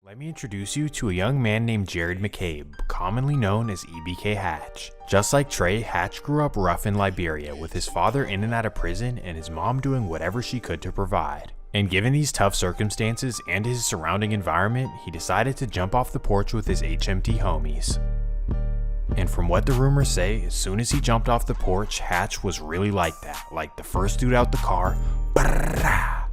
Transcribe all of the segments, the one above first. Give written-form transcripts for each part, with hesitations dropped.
Let me introduce you to a young man named Jared McCabe, commonly known as EBK Hatch. Just like Trey, Hatch grew up rough in Liberia, with his father in and out of prison and his mom doing whatever she could to provide. And given these tough circumstances and his surrounding environment, he decided to jump off the porch with his HMT homies. And from what the rumors say, as soon as he jumped off the porch, Hatch was really like that, like the first dude out the car.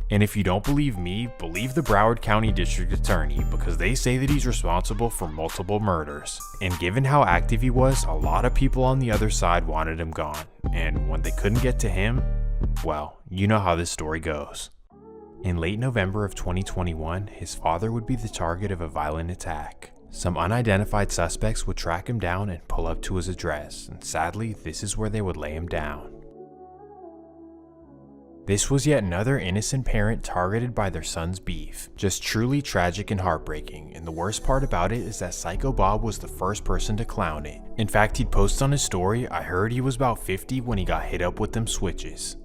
And if you don't believe me, believe the Broward County District Attorney, because they say that he's responsible for multiple murders. And given how active he was, a lot of people on the other side wanted him gone. And when they couldn't get to him, well, you know how this story goes. In late November of 2021, his father would be the target of a violent attack. Some unidentified suspects would track him down and pull up to his address, and sadly, this is where they would lay him down. This was yet another innocent parent targeted by their son's beef. Just truly tragic and heartbreaking, and the worst part about it is that Psycho Bob was the first person to clown it. In fact, he'd post on his story, "I heard he was about 50 when he got hit up with them switches."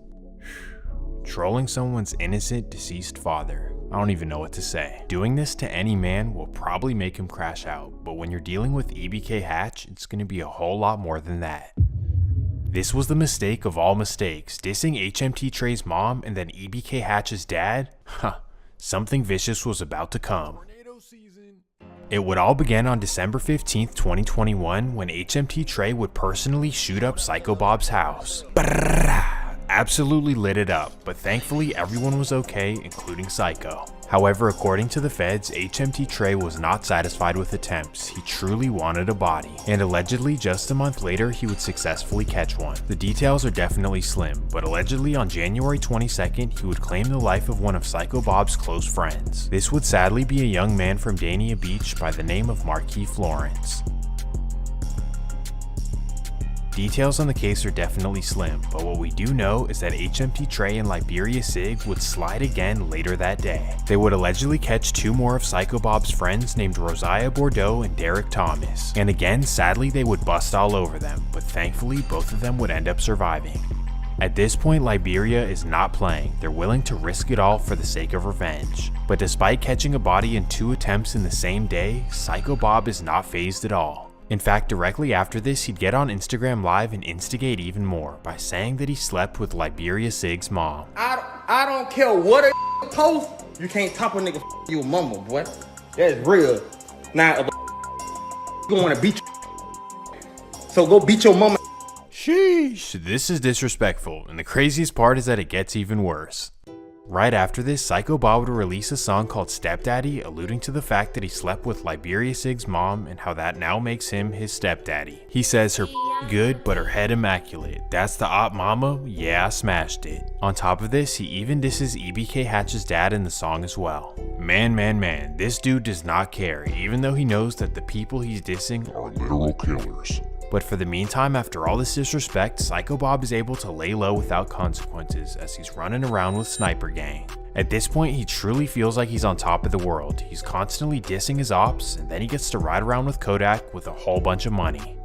Trolling someone's innocent, deceased father. I don't even know what to say. Doing this to any man will probably make him crash out, but when you're dealing with EBK Hatch, it's going to be a whole lot more than that. This was the mistake of all mistakes, dissing HMT Trey's mom and then EBK Hatch's dad? Huh, something vicious was about to come. It would all begin on December 15th, 2021, when HMT Trey would personally shoot up Psycho Bob's house. Absolutely lit it up, but thankfully everyone was okay, including Psycho. However, according to the feds, HMT Trey was not satisfied with attempts. He truly wanted a body, and allegedly just a month later he would successfully catch one. The details are definitely slim, but allegedly on January 22nd he would claim the life of one of Psycho Bob's close friends. This would sadly be a young man from Dania Beach by the name of Marquis Florence. Details on the case are definitely slim, but what we do know is that HMT Trey and Liberia Sig would slide again later that day. They would allegedly catch two more of Psycho Bob's friends named Rosiah Bordeaux and Derek Thomas, and again sadly they would bust all over them, but thankfully both of them would end up surviving. At this point, Liberia is not playing. They're willing to risk it all for the sake of revenge. But despite catching a body in 2 attempts in the same day, Psycho Bob is not fazed at all. In fact, directly after this, he'd get on Instagram Live and instigate even more by saying that he slept with Liberia Sig's mom. I don't care what a post, you can't top a nigga your mama, boy. That's real. Now, you wanna beat so go beat your mama. Sheesh, this is disrespectful, and the craziest part is that it gets even worse. Right after this, Psycho Bob would release a song called Stepdaddy, alluding to the fact that he slept with Liberia Sig's mom and how that now makes him his stepdaddy. He says her good, but her head immaculate. That's the op mama? Yeah, I smashed it. On top of this, he even disses EBK Hatch's dad in the song as well. Man, this dude does not care, even though he knows that the people he's dissing are literal killers. But for the meantime, after all this disrespect, Psycho Bob is able to lay low without consequences as he's running around with Sniper Gang. At this point, he truly feels like he's on top of the world. He's constantly dissing his ops, and then he gets to ride around with Kodak with a whole bunch of money.